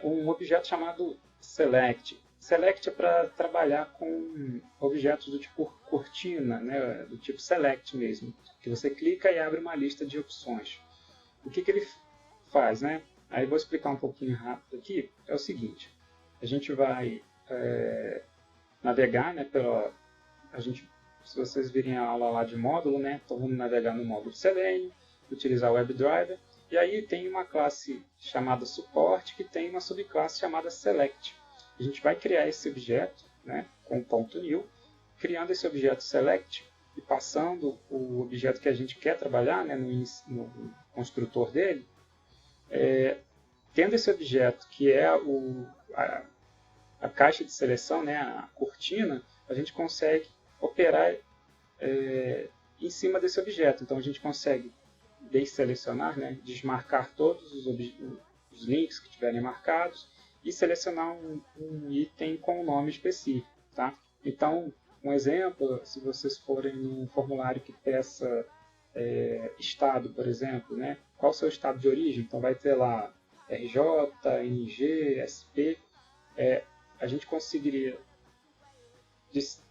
um objeto chamado select. Select é para trabalhar com objetos do tipo cortina, né, do tipo select mesmo, que você clica e abre uma lista de opções. O que ele faz, né? Aí vou explicar um pouquinho rápido aqui. É o seguinte: a gente vai navegar, né, se vocês virem a aula lá de módulo, né, então vamos navegar no módulo Selenium, utilizar o WebDriver, e aí tem uma classe chamada Support que tem uma subclasse chamada Select. A gente vai criar esse objeto, né, com o .new, criando esse objeto Select e passando o objeto que a gente quer trabalhar, né, no construtor dele, tendo esse objeto que é a caixa de seleção, né, a cortina, a gente consegue operar em cima desse objeto. Então a gente consegue desselecionar, né, desmarcar todos os links que estiverem marcados e selecionar um item com um nome específico. Tá? Então, um exemplo, se vocês forem num formulário que peça estado, por exemplo, né, qual o seu estado de origem? Então vai ter lá RJ, NG, SP. A gente conseguiria,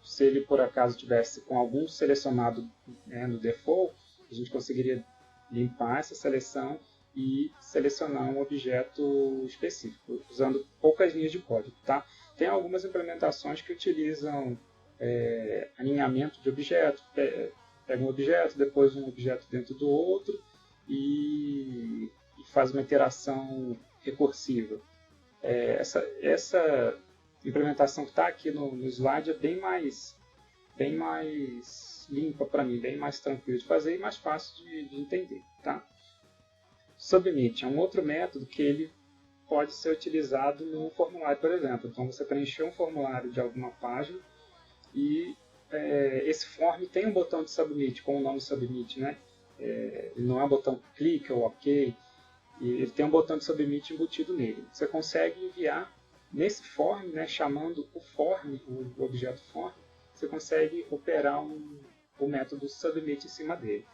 se ele por acaso tivesse com algum selecionado, né, no default, a gente conseguiria limpar essa seleção e selecionar um objeto específico, usando poucas linhas de código. Tá? Tem algumas implementações que utilizam alinhamento de objetos, pega um objeto, depois um objeto dentro do outro e faz uma iteração recursiva. Essa implementação que está aqui no slide é bem mais limpa para mim, bem mais tranquilo de fazer e mais fácil de entender. Tá? Submit é um outro método que ele pode ser utilizado no formulário, por exemplo. Então você preencheu um formulário de alguma página e esse form tem um botão de submit com o nome submit, né? Ele não é um botão clique ou ok, e ele tem um botão de submit embutido nele. Você consegue enviar nesse form, né, chamando o form, o objeto form, você consegue operar o método submit em cima dele.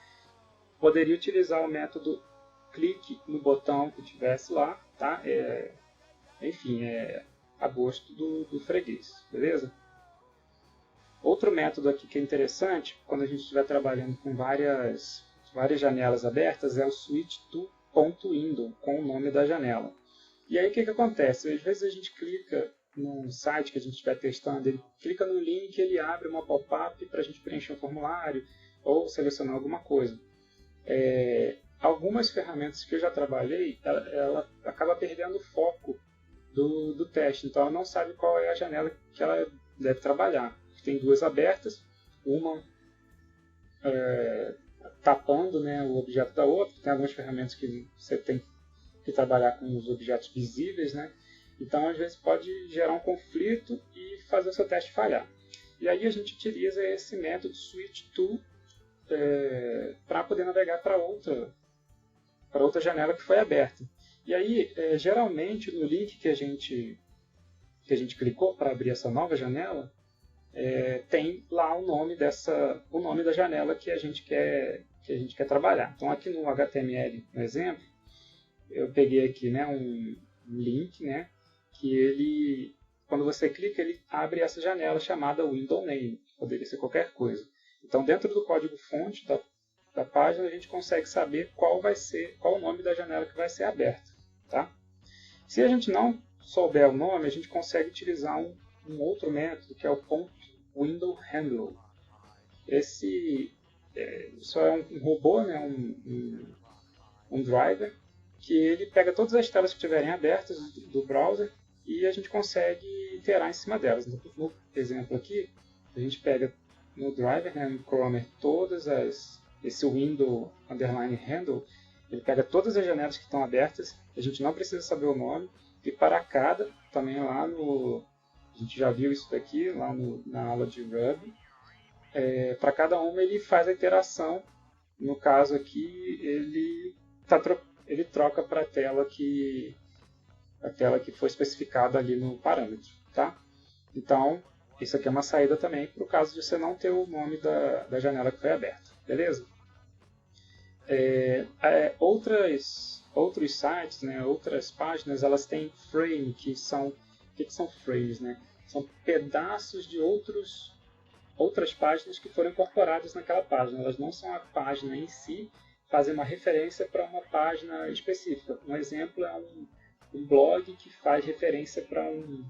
Poderia utilizar o método clique no botão que tivesse lá, tá? Enfim, a gosto do freguês, beleza? Outro método aqui que é interessante, quando a gente estiver trabalhando com várias janelas abertas, é o switch to.window, com o nome da janela. E aí o que acontece? Às vezes a gente clica num site que a gente estiver testando, ele clica no link e ele abre uma pop-up para a gente preencher um formulário ou selecionar alguma coisa. Algumas ferramentas que eu já trabalhei, ela acaba perdendo o foco do teste, então ela não sabe qual é a janela que ela deve trabalhar. Tem duas abertas, uma tapando, né, o objeto da outra. Tem algumas ferramentas que você tem que trabalhar com os objetos visíveis, né? Então, às vezes, pode gerar um conflito e fazer o seu teste falhar. E aí a gente utiliza esse método switch to para poder navegar para outra janela que foi aberta. E aí, geralmente, no link que a gente clicou para abrir essa nova janela, tem lá o nome da janela que a gente quer trabalhar. Então, aqui no HTML, no exemplo, eu peguei aqui, né, um link, né, que ele, quando você clica, ele abre essa janela chamada window name, poderia ser qualquer coisa. Então, dentro do código-fonte da página, a gente consegue saber qual o nome da janela que vai ser aberta. Tá? Se a gente não souber o nome, a gente consegue utilizar um outro método, que é o .windowHandle. Isso é um robô, né, um driver, que ele pega todas as telas que estiverem abertas do browser e a gente consegue iterar em cima delas. No exemplo aqui, a gente pega no driver, né, no crawler, esse window underline handle, ele pega todas as janelas que estão abertas, a gente não precisa saber o nome, e para cada, também lá a gente já viu isso daqui lá na aula de Ruby, para cada uma ele faz a iteração. No caso aqui, ele troca para a tela que foi especificada ali no parâmetro. Tá? Então, isso aqui é uma saída também para o caso de você não ter o nome da janela que foi aberta. Beleza? Outras outros sites, né, outras páginas, elas têm frame, que são... O que são frames? Né? São pedaços de outras páginas que foram incorporadas naquela página. Elas não são a página em si, fazem uma referência para uma página específica. Um exemplo é um blog que faz referência para um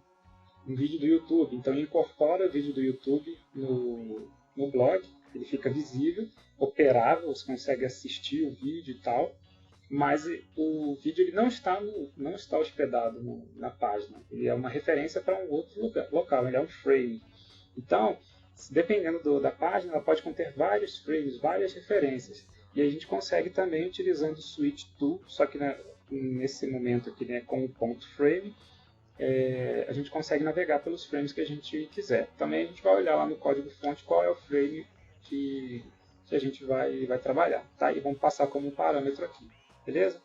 vídeo do YouTube. Então ele incorpora o vídeo do YouTube no blog, ele fica visível, operável, você consegue assistir o vídeo e tal, mas o vídeo ele não está hospedado na página. Ele é uma referência para um outro local, ele é um frame. Então, dependendo da página, ela pode conter vários frames, várias referências. E a gente consegue também utilizando o switch to, só que nesse momento aqui, né, com o ponto frame, a gente consegue navegar pelos frames que a gente quiser. Também a gente vai olhar lá no código-fonte qual é o frame que a gente vai trabalhar. Tá? E vamos passar como um parâmetro aqui. Beleza?